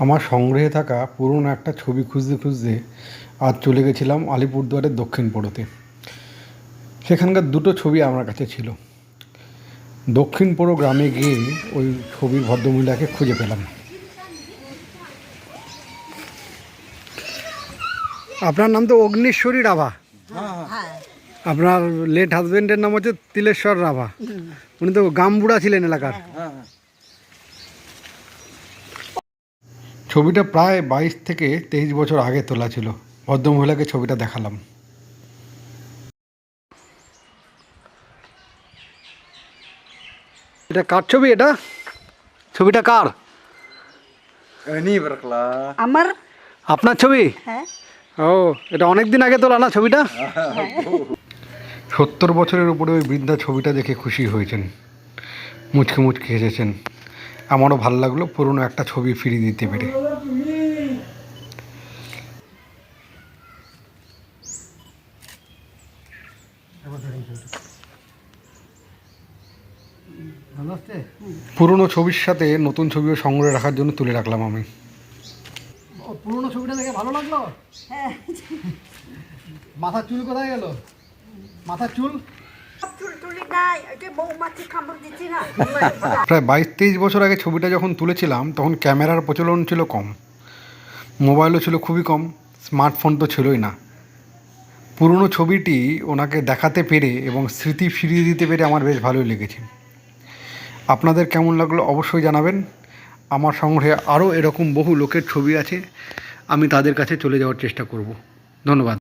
আমার সংগ্রহে থাকা পুরনো একটা ছবি খুঁজতে খুঁজতে আজ চলে গেছিলাম আলিপুরদুয়ারের দক্ষিণ পোড়োতে। সেখানকার দুটো ছবি আমার কাছে ছিল। দক্ষিণ পোড়ো গ্রামে গিয়ে ওই ছবির ভদ্রমহিলাকে খুঁজে পেলাম। আপনার নাম তো অগ্নিশ্বরী রাভা। আপনার লেট হাজবেন্ডের নাম হচ্ছে তিলেশ্বর রাভা। উনি তো গামবুড়া ছিলেন এলাকার। ছবিটা প্রায় 22 থেকে 23 বছর আগে তোলা ছিল। ভদ্রমহিলাকে ছবিটা দেখালাম। এটা কার ছবি? এটা ছবিটা কার? আমার। আপনার ছবি? হ্যাঁ। ও, এটা অনেক দিন আগে তোলা না ছবিটা? 70 বছরের উপরে ওই বৃদ্ধা ছবিটা দেখে খুশি হয়েছেন, মুচকে মুচকে হেসেছেন। আমারও ভালো লাগলো পুরনো একটা ছবি ফিরিয়ে দিতে পেরে। পুরনো ছবির সাথে নতুন ছবিও সংগ্রহে রাখার জন্য তুলে রাখলাম আমি। পুরনো ছবিটা দেখে ভালো লাগলো। মাথার চুল কোথায় গেল? মাথার চুল প্রায় 22-23 বছর আগে ছবিটা যখন তুলেছিলাম তখন ক্যামেরার প্রচলন ছিল কম, মোবাইলও ছিল খুবই কম, স্মার্টফোন তো ছিলই না। পুরনো ছবিটি ওনাকে দেখাতে পেরে এবং স্মৃতি ফিরিয়ে দিতে পেরে আমার বেশ ভালোই লেগেছে। আপনাদের কেমন লাগলো অবশ্যই জানাবেন। আমার সংগ্রহে আরও এরকম বহু লোকের ছবি আছে, আমি তাদের কাছে চলে যাওয়ার চেষ্টা করব। ধন্যবাদ।